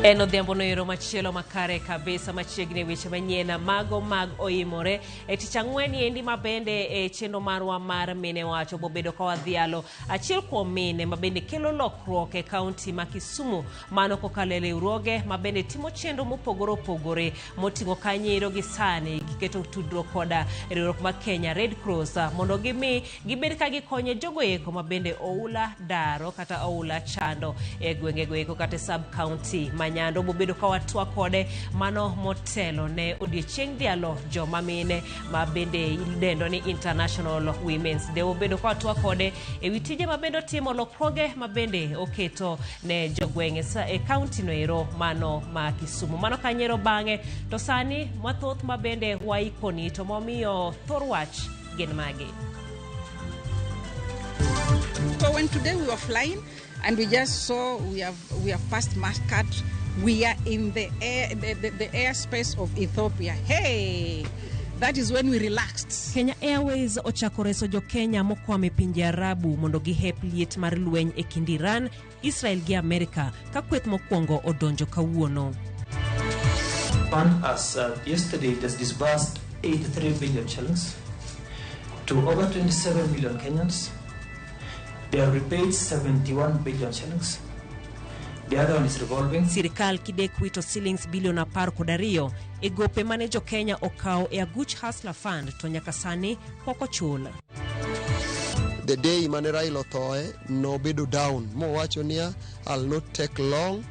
En odhiambo no ero machielo makare kabisa machiegni weche manyien mago mag oimore tich ang'wen endi mabende chenro marwa mar mine wacho bobedo ka wadhialo achiel kuom mine mabende kelo lokruok e kaunti ma Kisumu mano kokalo e riwruoge mabende timo chenro mopogore opogore moting'o kanyiero gi sani giketo tudruok koda riwruok ma Kenya Red Cross mondo gibed ka gikonyo jogo eko mabende oula daro kata oula chando e gwengego eko kata sub county Nyando bobedo ka watwa kode mano motelo ne odiochieng' dialo joma mine mabende idendo ni International Women's Day bobedo ka watwa kode e witije mabende timo lokruoge mabende oketo ne jogweng'e e county no ero mano ma Kisumu mano kanyiero bang'e to sani mathoth mabende waikoni to momiyo thor wach gin magi. So when today we were flying and we just saw we have passed Muscat. We are in the airspace of Ethiopia. Hey, that is when we relaxed. Kenya Airways ochako reso jo Kenya mokwame pinje Arabu mondo gihep liet mar lweny e kind Iran, Israel gi Amerika ka kweth mokwongo odonjo kawuono. Fund as yesterday it has disbursed 83 billion shillings to over 27 million Kenyans. They have repaid 71 billion shillings. The other one is revolving. Sirikal kidek wito shillings bilion 12 e gope mane jo Kenya okao e Aguch Hustler Fund to nyaka sani pok ochul. The day mane Raila othoe no bedo down mo wacho niya I'll not take long.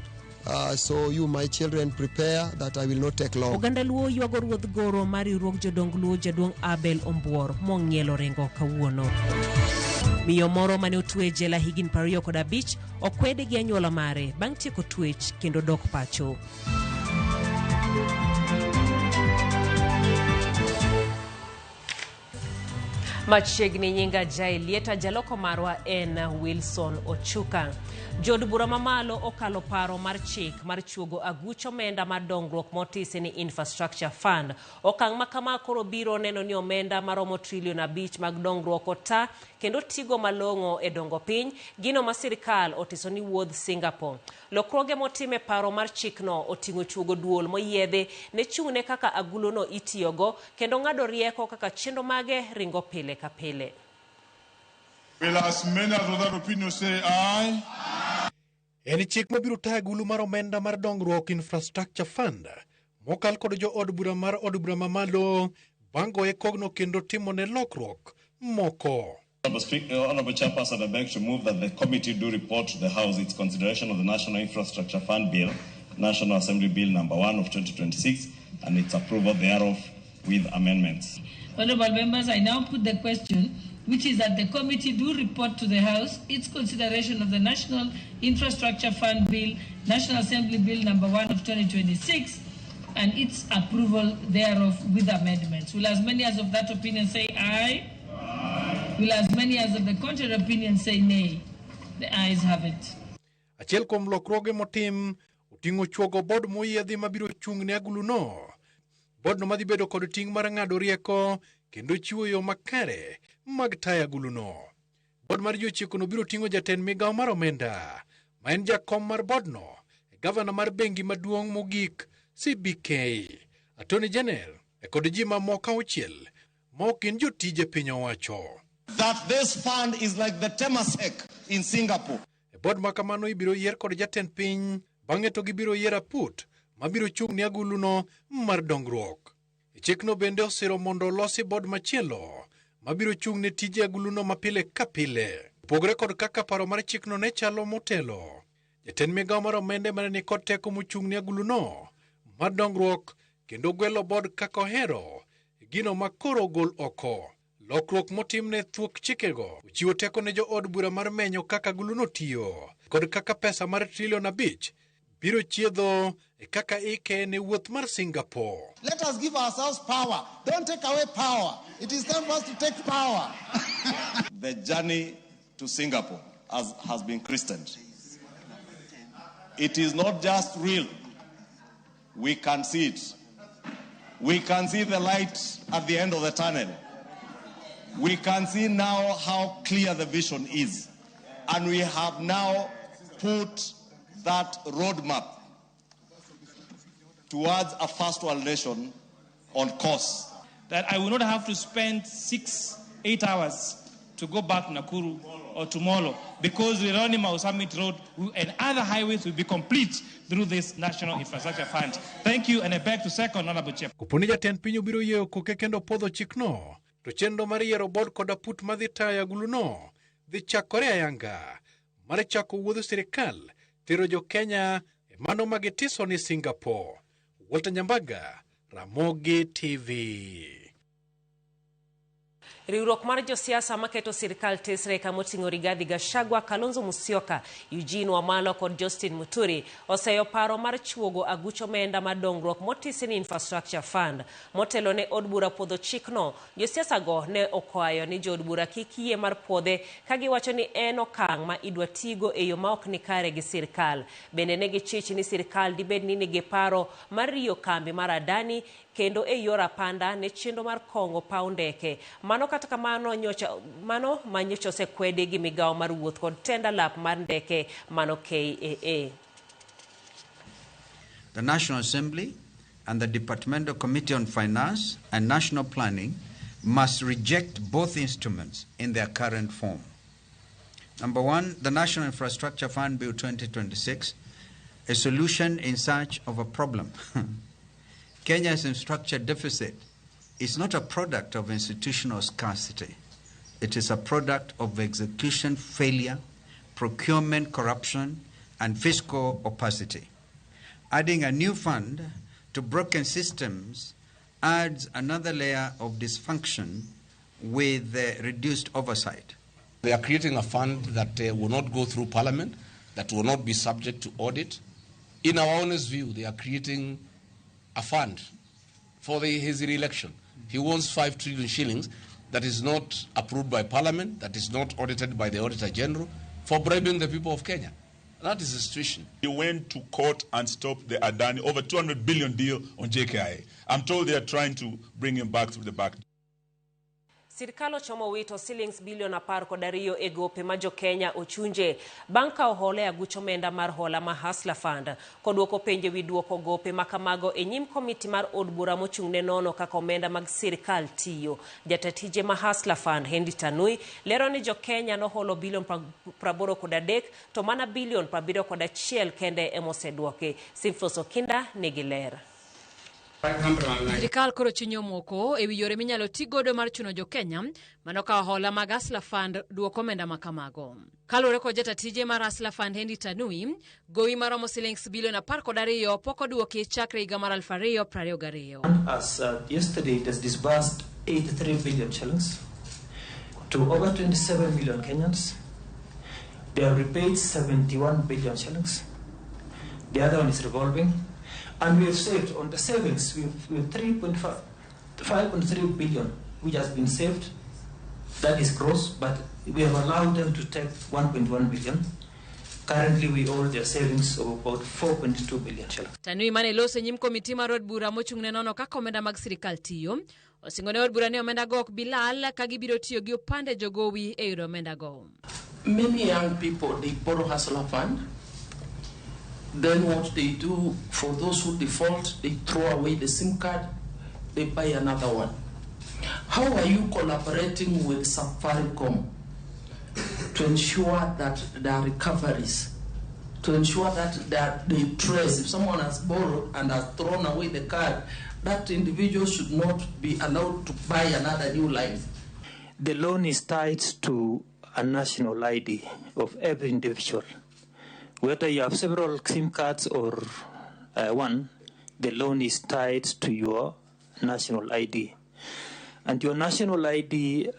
So you my children prepare that I will not take long. Oganda luo yuago ruodh goro mari ruok jodong luo jaduong Abel Ombuor mong'ielo rengo kawuono. Miyo moro mane otwe jela higin 25 okwede gi anyuola mare bang' tieko twech kendo dok pacho. Machiegni nyinga jailieta jaloko marwa en Wilson Ochuka. Jod bura mamalo okalo paro mar chik mar chuogo aguch omenda mar dongruok motisi ni Infrastructure Fund. Okang' makama koro biro neno ni omenda maromo trilion 5 mag dongruok ota kendo tigo malong'o e dongo piny gino ma sirikal otiso ni wuodh Singapore. Lokruoge motime paro mar chikno oting'o chuogo duol moyiedhe ne chung'ne kaka aguluno itiyogo kendo ng'ado rieko kaka chenro mage ringo pile ka pile. Will as many as that opinion say aye? En chik mabiro tayo agulu mar omenda mar dongruok Infrastructure Fund mokal kod jo od bura mar od bura mamalo bango e kogno kendo timo ne lokruok moko. Honorable Chairperson, I beg to move that the committee do report to the House its consideration of the National Infrastructure Fund Bill, National Assembly Bill number 1 of 2026, and its approval thereof with amendments. Honorable members, I now put the question, which is that the committee do report to the House its consideration of the National Infrastructure Fund Bill, National Assembly Bill number 1 of 2026, and its approval thereof with amendments. Will as many as of that opinion say aye? Will as many as of the contrary opinion say nay? The ayes have it. Achiel kuom lokruoge motim oting'o chuogo bod moyiedhi mabiro chung'ne agulu no. Bod no madhi bedo kod ting' mar ng'ado rieko kendo chiwo yo makare mag tayo agulu no. Bod mar jochiko no biro ting'o jatend migawo mar omenda ma en jakom mar bod no, gavana mar bengi maduong' mogik CBK, Attorney General kod ji mamoko auchiel ma ok gin jotije piny owacho. That this fund is like the Temasek in Singapore. Bod makamano ibiro yier kod jatend piny bang'e to gibiro yier aput mabiro chung'ne agulu no mar dongruok. Chikno bende osiro mondo olosi bod machielo mabiro chung ne tije aguluno mapile kapile. Pogre kod kaka paro mar chikno ne chalo motelo. Jatend migawo mar omende mane ni kod teko mochung ne aguluno mar dongruok kendo gwelo bod kaka ohero gino makoro gol oko. Lokruok motimne thuok chikego ochiwo teko ne jo od bura mar menyo kaka aguluno tiyo kod kaka pesa mar $5 trillion biro chiedho e kaka ike ne wuoth mar Singapore. Let us give ourselves power. Don't take away power. It is time for us to take power. The journey to Singapore has been christened. It is not just real. We can see it. We can see the light at the end of the tunnel. We can see now how clear the vision is. And we have now put that roadmap towards a first world nation on course. That I will not have to spend 6-8 hours to go back to Nakuru or to Molo, because the Ronimau Summit Road and other highways will be complete through this National Infrastructure Fund. Thank you, and I beg to second, Honorable Chair. Kuponi jatend piny obiro yieyo koke kendo podho chikno, to chenro mar yiero bod kod aput madhi tayo aguluno dhi chakore ayanga mar chako wuodh sirikal tero jo Kenya e mano magitiso ni Singapore. Walter Nyambaga, Ramogi TV. Riwruok mar josiasa maketo sirikal tesre kamoting'o Rigathi Gachagua, Kalonzo Musyoka, Eugene Wamalwa kod Justin Muturi oseyo paro mar chuogo aguch omenda mar dongruok motisi ni Infrastructure Fund. Motelo ne od bura podho chikno, josiasa go ne okwayo ni jo od bura kik yie mar podhe ka giwacho ni en okang' ma idwa tigo e yo ma ok ni kare gi sirikal. Bende ne gichich ni sirikal dibed ni nigi paro mar riyo kambi mar Adani kendo e yor apanda ne chenro mar kongo paw ndeke. Mano kata kamano mano manyocha osekwede gi migawo mar wuoth kod tenda lap mar ndeke mano KAA. The National Assembly and the Departmental Committee on Finance and National Planning must reject both instruments in their current form. Number one, the National Infrastructure Fund Bill 2026, a solution in search of a problem. Kenya's infrastructure deficit is not a product of institutional scarcity. It is a product of execution failure, procurement corruption, and fiscal opacity. Adding a new fund to broken systems adds another layer of dysfunction with reduced oversight. They are creating a fund that will not go through Parliament, that will not be subject to audit. In our honest view, they are creating a fund for his re-election. He wants 5 trillion shillings that is not approved by Parliament, that is not audited by the Auditor General, for bribing the people of Kenya. That is the situation. He went to court and stopped the Adani over 200 billion deal on JKIA. I'm told they are trying to bring him back through the back. Sirikal ochomo wito shillings bilion 12 e gope ma jo Kenya ochunje bang' ka ohole aguch omenda mar hola ma Hustler Fund. Koduoko penje wi duoko gope makamago e nyim komiti mar od bura mochung'ne nono kaka omenda mag sirikal tiyo. Jatatije ma Hustler Fund Hendi Tanui lero ni jo Kenya no holo bilion 83 to mana bilion 71 kende emoseduoke. Simfoso Kinda negiler. Sirikal koro chinyo moko e wi yore minyalo ti godo mar chuno jo Kenya mano ka hola mag Hustler Fund duoko omenda makamago. Kalure ko jatatije mar Hustler Fund Hendi Tanui, gowi maromo shillings bilion 12 poko duoki chakre higa mar 2022. As yesterday, it has disbursed 83 billion shillings to over 27 million Kenyans. They have repaid 71 billion shillings. The other one is revolving. And we have saved on the savings, we have 5.3 billion, which has been saved. That is gross, but we have allowed them to take 1.1 billion. Currently, we owe their savings of about 4.2 billion shillings. Tanui mane lose nyim komiti mar od bura mochung'ne nono kaka omenda mag sirikal tiyo. Osingone od bura ni omenda go ok bilal ka gibiro tiyo gi opande jogowi e yudo omenda go. Many young people, they borrow Hustler Fund. Then what they do, for those who default, they throw away the SIM card, they buy another one. How are you collaborating with Safaricom to ensure that there are recoveries, to ensure that they trace? If someone has borrowed and has thrown away the card, that individual should not be allowed to buy another new line. the loan is tied to a national ID of every individual. Whether you have several SIM cards or one, the loan is tied to your national ID. And your national ID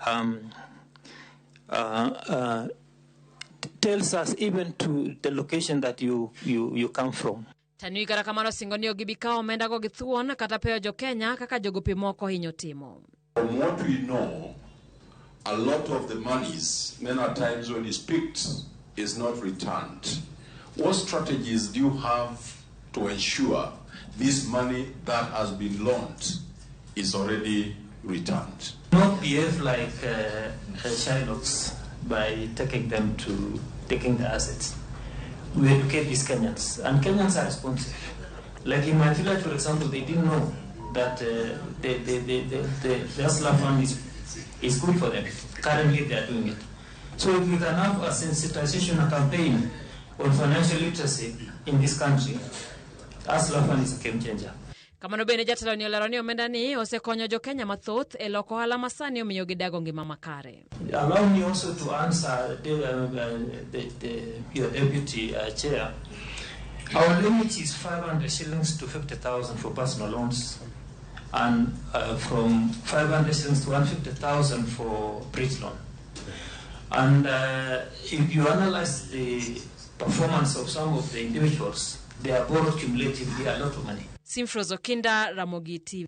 tells us even to the location that you come from. Tanui kata kamano singonio gibikao menda go githuon kata peo jo Kenya kaka jogopi moko hinyo timo. From what we know, a lot of the monies, many times when it's picked, is not returned. What strategies do you have to ensure this money that has been loaned is already returned? Not behave like Shylocks by taking the assets. We educate these Kenyans, and Kenyans are responsive. Like in my village, for example, they didn't know that the Hustler Fund is good for them. Currently, they are doing it. So if we can have a sensitization campaign on financial literacy in this country, Hustler Fund is a game changer. Kamano bene jatelo ni olero ni omenda ni osekonyo jo Kenya mathoth e loko ohala masani omiyo gidago ngima makare. Allow me also to answer your deputy chair. Our limit is 500 shillings to 50,000 for personal loans, and from 500 shillings to 150,000 for bridge loan. And if you analyze the performance of some of the individuals, they are borrowed cumulatively a lot of money. Simfrozo Kinda, Ramogi TV.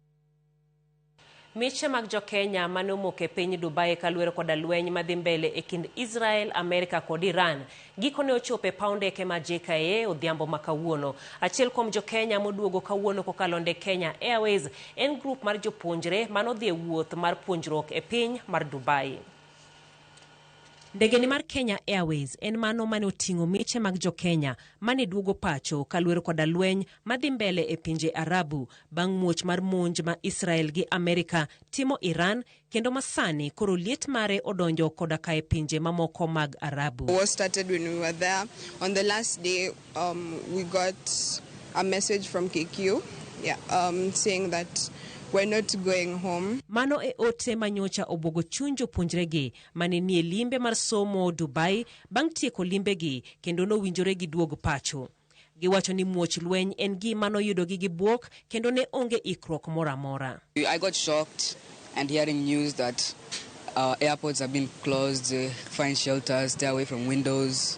Weche mag jo Kenya manomok e piny Dubai kaluwore koda lweny madhi mbele e kind Israel, Amerika kod Iran. Gikone ochope paw ndeke ma JKA odhiambo ma kawuono. Achiel kuom jo Kenya moduogo kawuono kokalo ndeke Kenya Airways en grup mar jopuonjre manodhi e wuoth mar puonjruok e piny mar Dubai. Ndegeni mar Kenya Airways en mano mane oting'o miche mag jo Kenya mane duogo pacho kaluwore koda lweny madhi mbele e pinje Arabu bang' muoch mar monj ma Israel gi Amerika timo Iran kendo masani koro liet mare odonjo koda ka e pinje mamoko mag Arabu. War started when we were there. On the last day, we got a message from KQ saying that we're not going home. Mano e ote manyocha obogo chunjo punjregi mane nie limbe mar somo Dubai bang' tieko limbegi kendo no winjore gi duogo pacho. Giwacho ni muoch lweny en gima noyudogi gi buok kendo ne onge ikruok mora mora. I got shocked and hearing news that airports have been closed, find shelters, stay away from windows,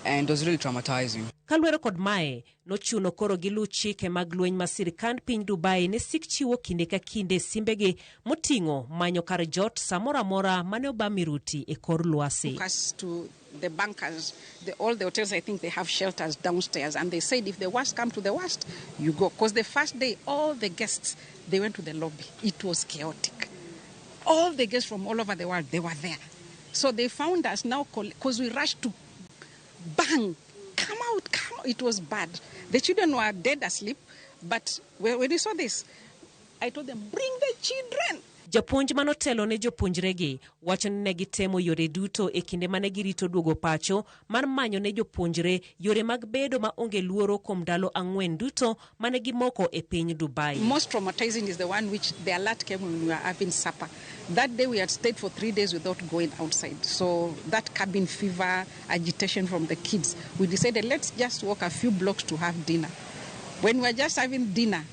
and it was really traumatizing. Kalwero kod mae nochuno koro gilu chike mag lweny ma sirikand piny Dubai ne sik chiwo kinde ka kinde simbegi moting'o manyo kar jot samora mora mane oba miruti e kor lwasi. To the bankers, all the hotels, I think they have shelters downstairs, and they said if the worst come to the worst, you go. Because the first day, all the guests, they went to the lobby. It was chaotic. All the guests from all over the world, they were there. So they found us now because we rushed to bang, come out. It was bad. The children were dead asleep, but when we saw this, I told them, bring the children. Japuonj manotelo ne jopuonjregi wacho ni ne gitemo yore duto e kinde mane girito duogo pacho mar manyo ne jopuonjre yore mag bedo ma onge luoro kuom ndalo ang'wen duto mane gimoko e piny Dubai. Most traumatizing is the one which the alert came when we were having supper. That day we had stayed for 3 days without going outside. So that cabin fever, agitation from the kids, we decided let's just walk a few blocks to have dinner. When we were just having dinner,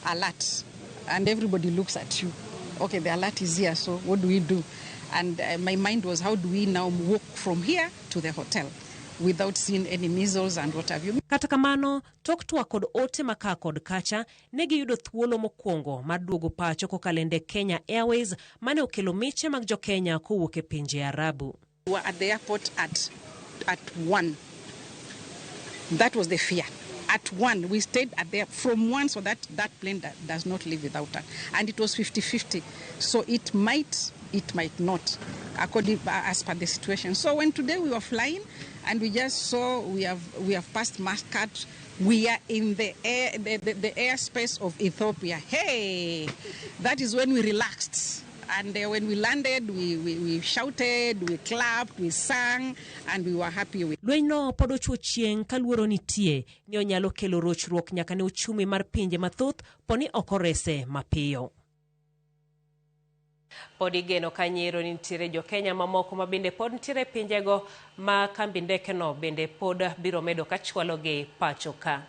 alert, and everybody looks at you. Okay, the alert is here, so what do we do? And my mind was, how do we now walk from here to the hotel without seeing any measles and what have you? Kata kamano, tok twak kod ote maka kod kacha, ne giyudo thuolo mokwongo mar duogo pacho kokalende Kenya Airways mane okelo miche mag jo Kenya kowuok e pinje Arabu. We were at the airport at 1. That was the fear. At 1, we stayed at there from 1, so that plane does not leave without us. And it was 50-50. So it might not, according as per the situation. So when today we were flying, and we just saw we have passed Muscat, we are in the airspace of Ethiopia. Hey, that is when we relaxed. And when we landed, we shouted, we clapped, we sang, and we were happy with. Lweny no podo chuo chieng' kaluoro nitie ni onyalo kelo rochruok nyaka ne uchumi mar pinje mathoth poni okorese mapiyo. Pod igeno kanyiero ni nitiere jo Kenya mamoko ma bende pod nitiere pinjego ma kambi ndekeno bende pod biro medo kachwalo gi pacho ka.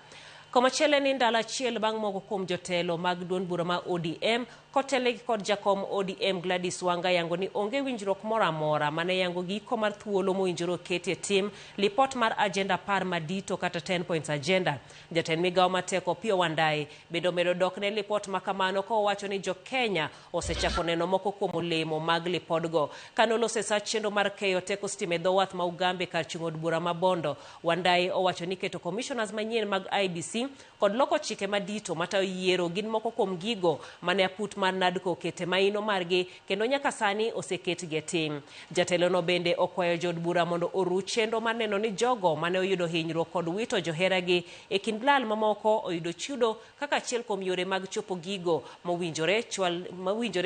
Komachielo ni ndalo achiel bang' moko kuom jotelo mag duond bura ma ODM kotelegi kod jakom ODM Gladys Wanga yango ni onge winjruok moro amora mane yango giko mar thuolo mowinjore oketie tim lipot mar agenda par madito kata 10 points agenda. Jatend migawo mateko Pio Wandayi bedo medo dok ne lipot makamano ko owacho ni jo Kenya osechako neno moko kuom olemo mag lipodgo. Kanolose sa chenro mar keyo teko stime dhowath ma Ugambe kar chung' od bura ma Bondo, Wandayi owacho ni keto commissioners manyien mag IBC kod loko chike madito matayo yiero gin moko kuom gigo mane aput mar NADCO kete maino margi kendo nyaka sani oseketgi e tim. Jatelo no bende okwayo jod bura mondo oru chenro mar neno ni jogo mane oyudo hinyruok kod wito joheragi e kind lal mamoko oyudo chudo kaka achiel kuom yore mag chopo gigo mawinjore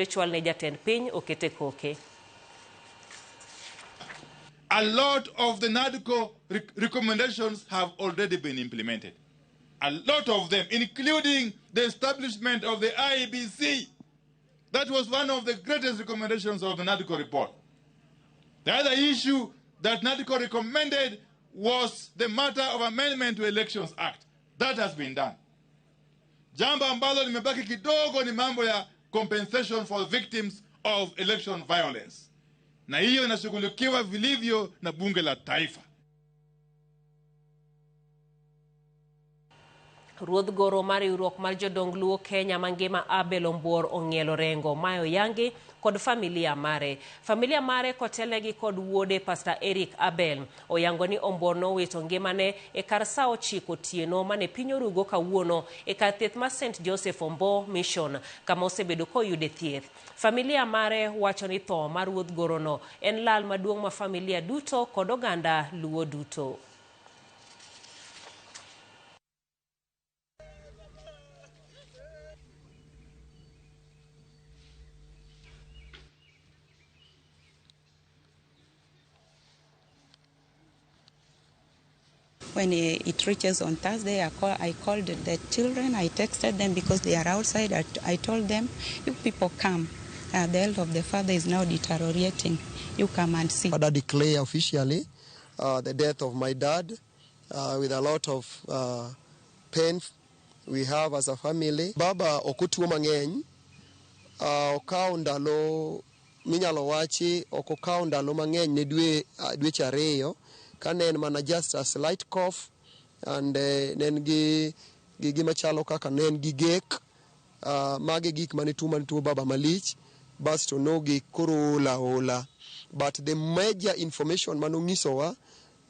chwal ne jatend piny okete koke. A lot of the NADCO recommendations have already been implemented. A lot of them, including the establishment of the IBC. That was one of the greatest recommendations of the NADCO report. The other issue that NADCO recommended was the matter of amendment to Elections Act. That has been done. Jambo ambalo limebaki kidogo ni mambo ya compensation for victims of election violence. Na hiyo inashughulikiwa vilivyo na bunge la taifa. Ruodh goro mar riwruok mar jodong Luo Kenya mangima Abel Ombor ong'ielo rengo mayo yangi kod familia mare kotelegi kod wuode Pastor Eric Abel oyango ni Ombor nowito ngimane e kar saa 9 otieno mane piny orugo kawuono e kar thieth mar St Joseph Ombo Mission kama osebedo koyude thieth. Familia mare wacho ni tho mar ruodh gorono en lal maduong' ma familia duto kod oganda Luo duto. When it reaches on Thursday, I called the children, I texted them because they are outside. I told them, you people come. The health of the father is now deteriorating. You come and see. I declare officially the death of my dad with a lot of pain we have as a family. Baba okutuo mang'eny, okawo ndalo minyalo wachi okawo ndalo mang'eny ne dweche ariyo. Kanen mana just a slight cough and nen gi machalo kaka nen gi gek mage gik mane tuo baba malich basto nogi koro ola. But the major information manonyisowa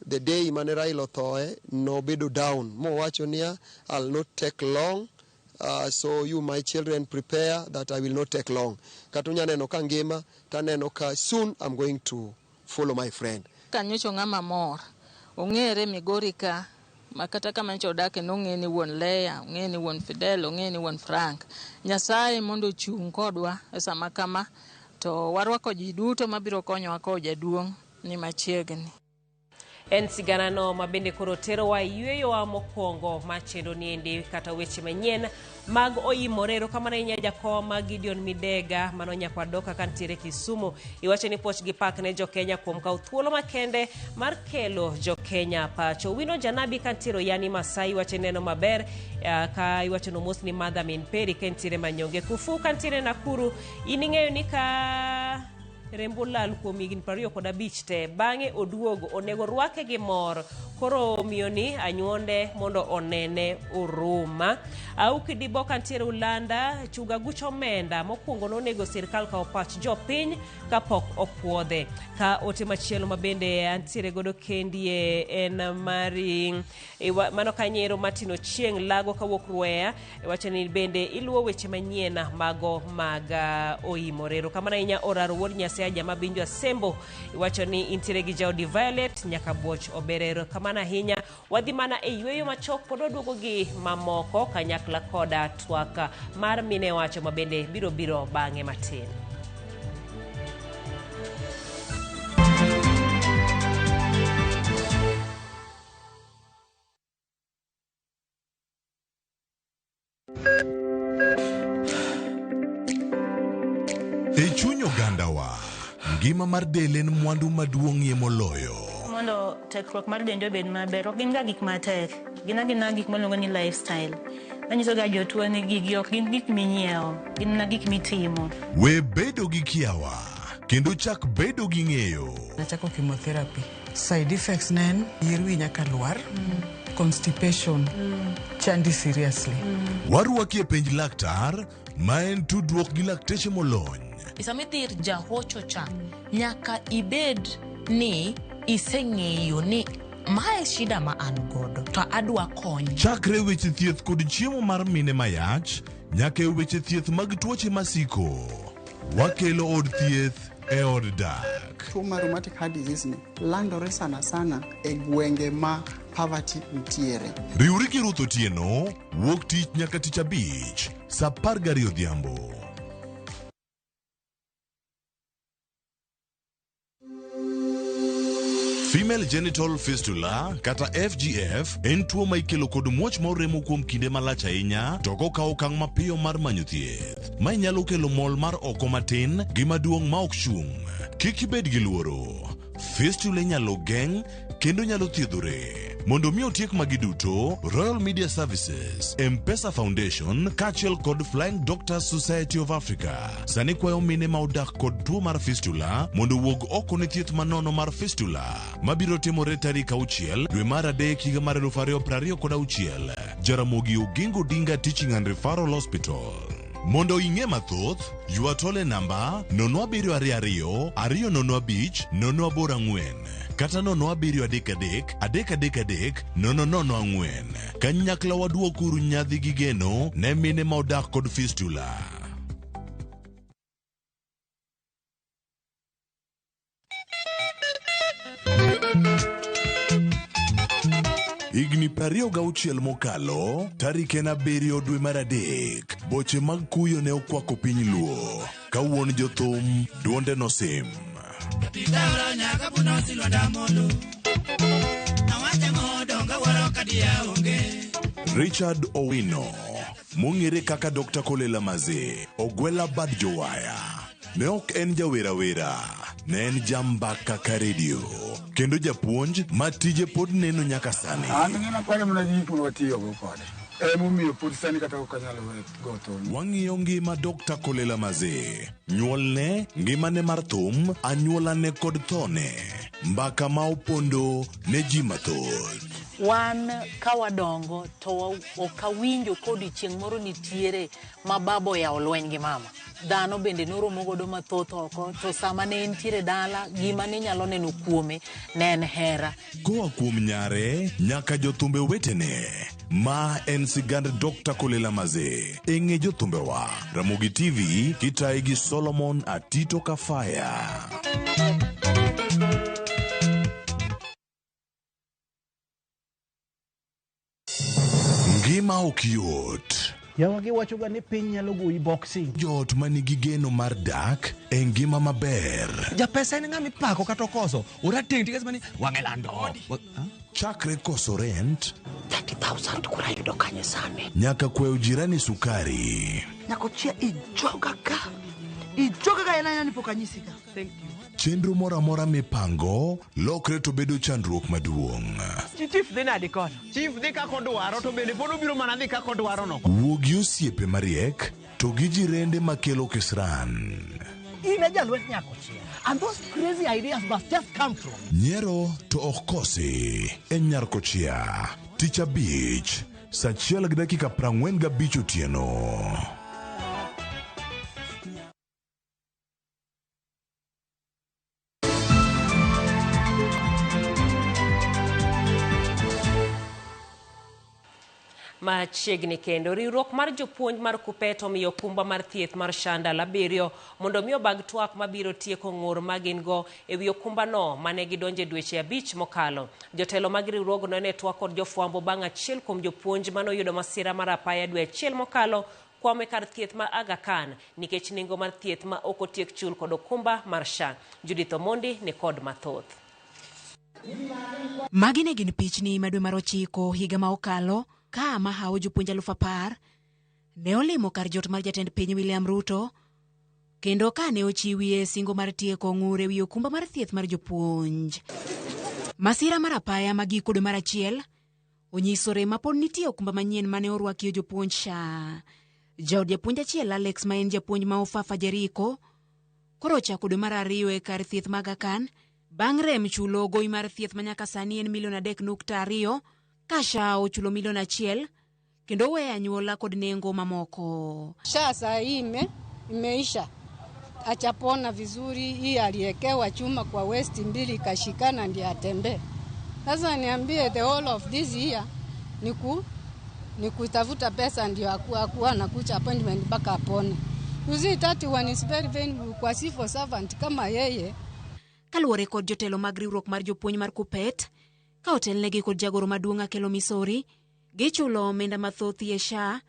the day mane Raila othoe nobedo down mowacho niya I'll not take long so you my children prepare that I will not take long. Katunya neno ka ngima taneno ka soon I'm going to follow my friend. Kanyocho ng'ama mor ong'ere Migori ka makata kama nyocha odake nong'e ni wuon Leya, ong'e ni wuon Fidel, ong'e ni wuon Frank. Nyasaye mondo chung' kodwa e sama kama to warwako ji duto mabiro konyowa ko jaduong' ni machiegni. En sigana no mabende koro tero wa yweyo mokwongo machendo niendi kata weche manyien mag oyimorero kama na jakom Gideon Midega manonya kwa doka kantiere Kisumu iwacho ni poch gi pak ne jo Kenya kuom kaw thuolo makende mar kelo jo Kenya pacho. Wino Janabi kantiero yani Masai wacho neno maber ka iwacho no mos ni Mother Min Peri kantiere Manyonge Kufu kantiere Nakuru ining'eyo ni ka rembo lal kuom higni 25 te bang'e oduogo onego rwake gi mor koro mioni anyuonde mondo onene uruma au kidibo kantiere Ulanda chuga gucho menda mokwongo nonego sirkal ka opach jopiny kapok opuodhe ka ote machielo mabende antiere godo kendie en mari mano kanyero Martino Chieng lago kawuok Ruea wacho ni bende iluwo weche manyien mago mag oyimorero kama na inya oraro wuod Nyasaye jama binjo Sembo wacho ni intiere gi Jaudi Violet nyaka boch oberero kama na hinya wadhi mana e yweyo machok pod oduogo gi mamoko kanyakla koda twaka mar mine wacho mabende biro bang'e matin. E chuny ogandawa, ngima mar del en mwandu maduong'ie moloyo. Mondo tekruok mar dende obed maber, ok gin ga gik matek. Gin gik miluongo ni lifestyle. Manyiso ga jotuo ni gigi ok gin gik minyiewo, gin na gik mitimo. We bedo gi kiawa, kendo chak bedo gi ng'eyo. Nachako chemotherapy. Side effects nen, yier wi nyaka lwar, constipation, chandi seriously. Warwaki e penj laktar, ma en tudruok gi lakteche molony. Sama idhir jahocho cha, nyaka ibed ni iseng'eyo ni mae shida ma an godo, to adwa kony. Chakre weche thieth kod chiemo mar mine mayach, nyaka e weche thieth mag tuoche masiko. Wakelo od thieth e od dak. Tuo mar rheumatic heart disease ni landore sana e gwenge ma poverty nitiere. Riwri gi Ruth Otieno, wuok tich nyaka tich abich, saa 12 odhiambo. Female genital fistula kata FGF en tuo ma ikelo kod muoch ma remo kuom kinde malach ahinya, to kokawo okang' mapiyo mar manyo thieth. Ma nyalo kelo mol mar oko matin gi maduong' ma ok chung'. Kik ibed gi luoro. Fistula nyalo geng' kendo nyalo thiedhore. Mondo mi otiek magi duto, Royal Media Services, M-Pesa Foundation, kaachiel kod Flying Doctors Society of Africa sani kwayo mine ma odak kod tuo mar fistula mondo wuog oko ne thieth manono mar fistula mabiro timore tarik 6 dwe mar adek higa mar 2026 Jaramogi Oginga Odinga Teaching and Referral Hospital. Mondo ing'e mathoth, ywa tole namba 0722 205 084 kata 0733 kanyakla waduokuru nyadhi gi geno ne mine ma odak kod fistula. Igni 26 mokalo, tarik en 7 dwe mar adek, boche mag kuyo ne okwako piny luo. Kawuon jothum, duonde nosim. Richard Owino, mong'ere kaka Dr. Kolela Maze, ogwela bad jowaya. Ne ok en jawerawera, ne en jambaka ka redio, kendo japuonj ma tije pod neno nyaka sani. Wang'iyo ngima Dr. Kolela Maze, nyuolne, ngimane mar thum, anyuolane kod thone, mbaka ma opondo ne ji mathoth. Wan kawadongo to okawinjo kodi chieng' moro nitiere ma babo ya olweny gi mama. Dhano bende noromo godo mathoth oko, to sama ne entiere dala, gima ne nyalo neno kuome ne en hera. Koa kuom nyare, nyaka jothumbe wetene. Ma en sigand Dr. Kolela Maze. Eng'e jothumbewa, Ramogi TV, kitaye gi Solomon Atito Kafaya. Ngima ok yot. Yawagi wachoga ni piny nyalo goyi boxing. Jot manigi geno mar dak e ngima maber. Ja pesa en ng'ami pako kata koso. Ora tenti kasi mani wang'elando. Chakre koso rent 30,000 kura yudo kanye sane. Nyaka kweo jirani sukari. Nyako chia ijoga ka. Ijoga ka ena ni pokanyisika. Thank you. Chenro mora mora mipango, lokre to bedo chandruok maduong'. Chief dhi nadi kono. Chief dhi kako dwaro to bende podo biro mana dhi kako dwaro no. Wuogi osiepe mariek, to gi jirende makelo kisran. Ine jalwet nyako chia. And those crazy ideas must just come from. Nyiero to ok kosi, en nyarko chia. Tich abich, saa 1:45 otieno. Machiegni kendo riwruok mar jopuonj mar Kuppet omiyo okumba mar thieth mar Shanda 7 mondo miyo bag twak mabiro tieko ng'ur magin go ewi okumba no mane gidonje dweche 5 mokalo. Jotelo mag riwruogno ne twak kod jofwambo bang' achiel kuom jopuonj manoyudo masira mar apaya dwe achiel mokalo kwame kar thieth ma Aga Khan nikech nengo mar thieth ma ok otiek chul kod okumba mar SHA. Judith Omondi ni kod mathoth. Magi ne gin pichni ma dwe mar 9 higa ma okalo ka mahawo jopuonj 10,000 ne olimo kar jot mar jatend piny William Ruto kendo kane ochiwie singo mar tieko ng'ur ewi okumba mar thieth mar jopuonj. Masira mar apaya magiko dwe mar achiel onyisore ma pod nitie okumba manyien mane orwakio jopuonj SHA. Jaod japuonj achiel Alex ma en japuonj ma Ofafa Jeriko koro chako dwe mar ariyo e kar thieth mag Akan bang' rem chulo gowi mar thieth manyaka sani en $3.2 ka SHA ochulo $1 kendo we anyuola kod nengo mamoko. SHA saa hii imeisha. Achapona vizuri, hii aliekewa chuma kwa west 2 ikashikana ndiye atembee. Sasa niambie the whole of this year ni kutafuta pesa ndio akuwa na kucha appointment mpaka apone. Uzi 31 is very valuable kwa civil servant kama yeye. Kaluwore kod jotelo mag riwruok mar jopuonj mar Kupet, ka otelnegi kod jagoro maduong' Akelo Misori, gichulo omenda mathoth e SHA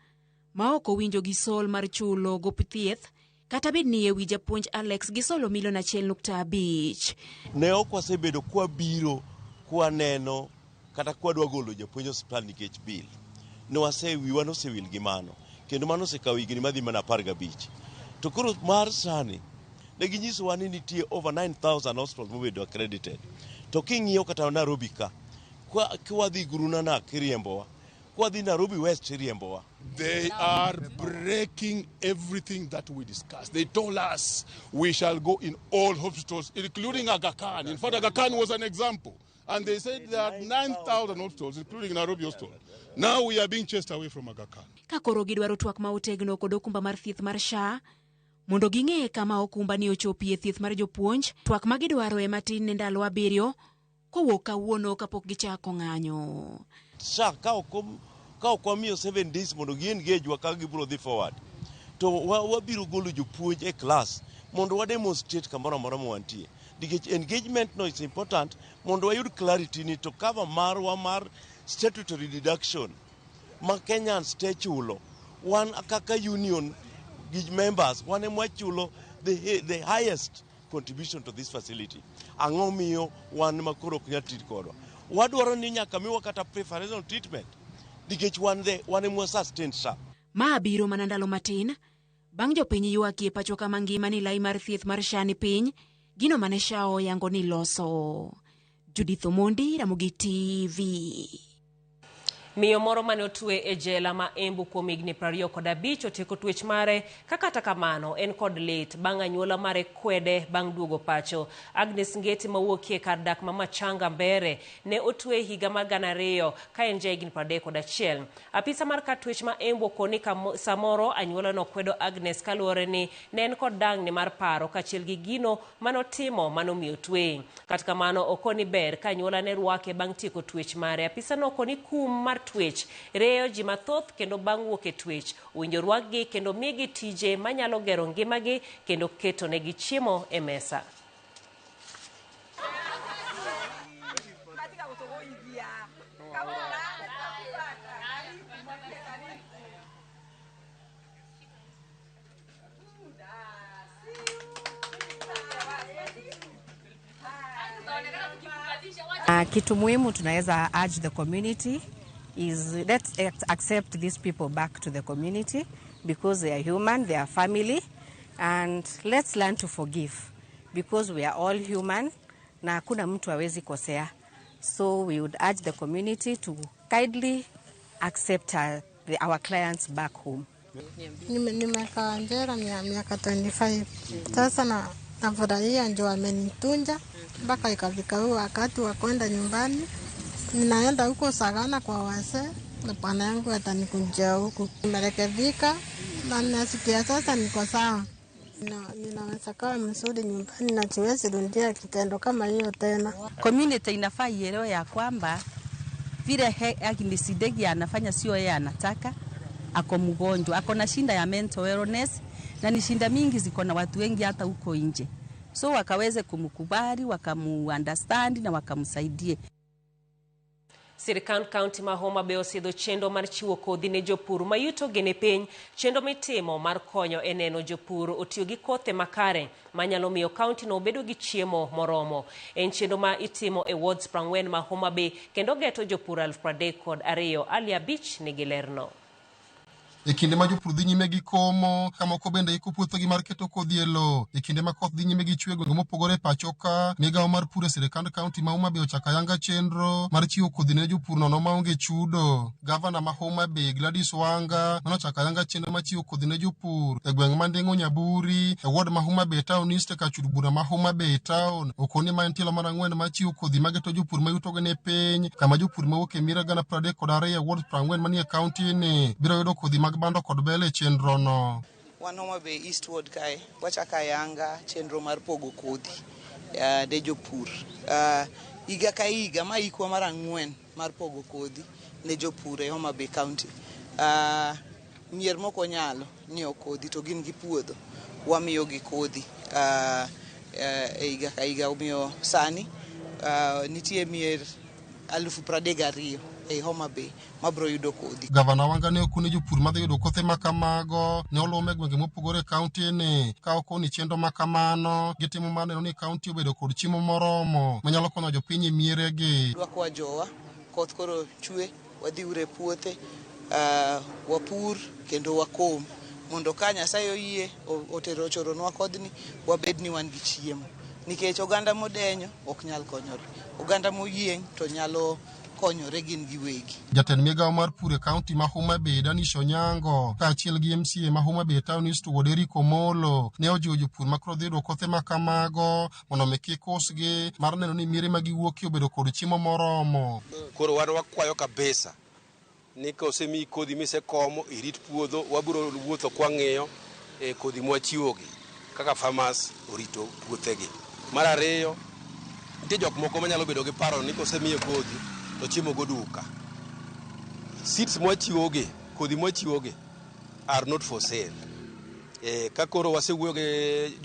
ma ok owinjo gi sol mar chulo gop thieth, kata bed ni ewi japuonj Alex gisolo $1.5. Ne ok wasebedo kwa biro kwa neno kata kwa dwa golo japuonj hospital nikech bil. Ne wasewiwa nosewil gi mano, kendo mano osekawo higni madhi mana 15. To koro mar sani ne ginyisowa ni nitie over 9,000 hospitals mobedo accredited. To king'iyo kata Nairobi ka, kwadhi Gurunana kiriembowa, kwadhi Nairobi West iriembowa. They are breaking everything that we discussed. They told us we shall go in all hospitals, including Aga Khan. In fact, Aga Khan was an example. And they said there are 9,000 hospitals, including Nairobi Hospital. Now we are being chased away from Aga Khan. Ka koro gidwaro twak ma otegno kod okumba mar thieth mar SHA, mondo ging'e kama okumba ni ochopie thieth mar jopuonj, twak ma gidwaro e matin ne ndalo 7 kowuok kawuono kapok gichako ng'anyo. SHA ka ok wamiyo 7 days mondo gi-engage ka gibiro dhi forward, to wabiro golo jopuonj e class mondo wademonstrate kamoro amora mwantie. Nikech engagement no is important mondo wayud clarity ni to cover marwa mar statutory deduction ma Kenyans te chulo. Wan kaka union members, wan ema chulo the highest contribution to this facility. Ang'o miyo wan makoro ok nyal tit kodwa. Wadwaro ni nyaka miwa kata preferential treatment nikech wan ema sustain SHA. Ma biro mana ndalo matin bang' jopiny ywak e pacho kama ngima ni lai mar thieth mar SHA ni piny, gino mane SHA oyango ni loso. Judith Omondi, Ramogi TV. Miyo moro mane otwe e jela ma Embu kuom higni 25 otieko twech mare, kata kamano en kod lit bang' anyuola mare kwede bang' duogo pacho. Agnes Ngeti mawuokie kar dak ma Machanga Mbere ne otwe higa mar 2000 ka en jahigni 31. Apisa mar kar twech ma Embu koni samoro anyuola no kwedo Agnes kaluwore ni ne en kod dang'ni mar paro kachiel gi gino manotimo manomiyo twe. Kata kamano okoni ber ka anyuola ne rwake bang' tieko twech mare. Apisa no okoni kum mar twech reyo ji mathoth kendo bang' wuok e twech winjo rwakgi kendo migi tije manyalo gero ngimagi kendo keto negi chiemo e mesa. Kitu muhimu tunaweza urge the community is let's accept these people back to the community because they are human, they are family, and let's learn to forgive because we are all human na hakuna mtu hawezi kosea. So we would urge the community to kindly accept our clients back home. Nimekaa njera miaka 25. Sasa nafurahia ndio amenitunja mpaka ikafika huo wakati wa kwenda nyumbani. Ninaenda huko Sagana kwa wazee na bwana yangu atanikujia huku. Nimerekebika na nasikia sasa niko sawa. Ninaweza kawa mzuri nyumbani na siwezi rudia kitendo kama hiyo tena. Community inafaa ielewe ya kwamba vile Agnes Ndegi anafanya sio yeye anataka. Ako mgonjwa, ako na shinda ya mental illness na ni shinda mingi ziko na watu wengi hata huko nje. So wakaweze kumkubali, wakamu-understand na wakamsaidie. Sirikal County ma Homa Bay osidho chendo mar chiwo kodhi ne jopur mayuto gene piny, chendo mitimo mar konyo e neno jopur otiyo gi kothe makare manyalo miyo county no bedo gi chiemo moromo. En chendo ma itimo e wards 40 ma Homa Bay kendo geto jopur 32,000. Ali Abich nigi lerno. E kinde ma jopur dhi nyime gi komo, kamoko bende iko puothegi mar keto kodhi e lowo. E kinde ma koth dhi nyime gi chwe gwenge mopogore e pacho ka, migawo mar pur e sirikand kaunti ma Homa Bay ochako ayanga chenro mar chiwo kodhi ne jopur nono maonge chudo. Gavana ma Homa Bay Gladys Wanga nochako ayanga chenro mar chiwo kodhi ne jopur e gweng' ma Nding'o Nyaburi, e ward ma Homa Bay Town East, ka chud bura ma Homa Bay Town. Okoni ma en tielo mar 4 mar chiwo kodhi mageto jopur ma yutogi ni piny, kama jopur mawuok e mier 32,000 ward 40 manie kaunti ni biro yudo kodhi mag bando kod bel e chenro no. Wan Homa Bay East Ward kae wachako ayanga chenro mar pogo kodhi ne jopur. Higa ka higa ma ikwa mar 4 mar pogo kodhi ne jopur e Homa Bay County. Mier moko nyalo nyiewo kodhi to gin gi puodho, wamiyo gi kodhi e higa ka higa. Omiyo sani nitie mier 32,000 e Homa Bay mabro yudo kodhi. Gavana Wanga ne okone jopur madhi yudo kothe makamago ne olume gwenge mopogore e kaunti ni, ka okoni chenro makamano gitimo maneno ni kaunti obedo kod chiemo moromo manyalo konyo jopiny e mieregi. Dwakwa jowa koth koro chwe, wadhi ure puothe, wapur kendo wakom mondo ka Nyasaye oyie otero choronwa kodhni wabed ni wan gi chiemo, nikech oganda modenyo ok nyal konyore, oganda moyieng to nyalo konyore gin giwegi. Jatend migawo mar pur e kaunti ma Homa Bay Danish Onyango kaachiel gi MCA ma Homa Bay Town East Eric Omolo ne ojiwo jopur makoro dhi yudo kothe makamago mondo mi kik usgi mar neno ni miere ma giwuokie obedo kod chiemo moromo. Koro wan wakwayo kabisa ni ka osemi kodhi misekomo irit puodho, wabiro wuotho kwang'iyo kodhi mwachiwogi kaka farmers orito puothegi. Mar ariyo, nitie jok moko manyalo bedo gi paro ni kosemiye kodhi to chiemo go duka. Seeds mwachiwogi, kodhi mwachiwogi are not for sale. Ka koro wasewuoyo gi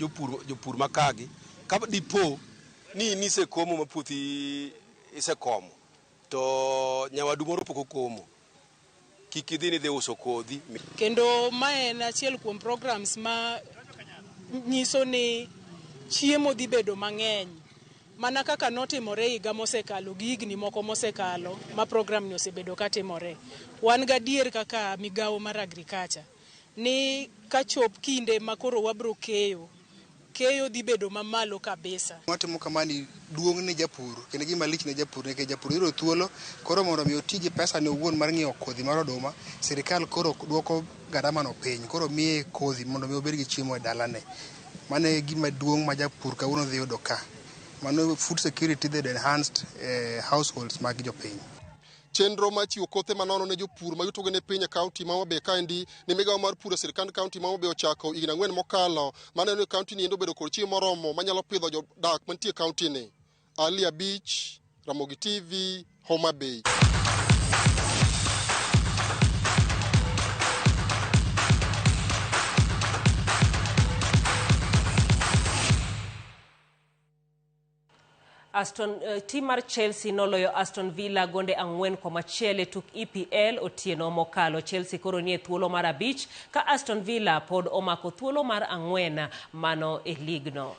jopur makagi, ka dipo ni nisekomo ma puothi isekomo to nyawadu moro pok okomo, kik idhi ni dhi uso kodhi. Kendo ma en achiel kuom programs ma nyiso ni chiemo dhi bedo mang'eny, mana kaka notimore higa mosekalo gi higni moko mosekalo ma program ni osebedo katimore. Wan gadier kaka migawo mar agriculture ni kachop kinde makoro wabro keyo dhi bedo mamalo kabisa. Watimo kamani duong' ne japur kendo gima lich ne japur, nikech japur yudo thuolo koro mondo mi otiji pesa ne owuon mar ng'iewo kodhi mar oduma. Sirikal koro duoko gharama no piny, koro miye kodhi mondo mi obed gi chiemo e dalane. Mano e gima duong' ma japur kawuono dhi yudo ka. Mano food security the enhanced households mag jopiny. Chenro ma chiwo kothe manono ne jopur ma yutogi ne piny e kaunti ma Homa Bay kaendi ni migawo mar pur e sirikand kaunti ma Homa Bay ochako higni 4 mokalo, maneno ni kaunti ni endo bedo kod chiemo moromo manyalo pidho jodak mantie kaunti ni. Ali Abich, Ramogi TV, Homa Bay. Tim mar Chelsea noloyo Aston Villa gonde 4-1 tuk EPL otieno mokalo. Chelsea koro nie thuolo mar 5 ka Aston Villa pod omako thuolo mar 4 mano e ligno.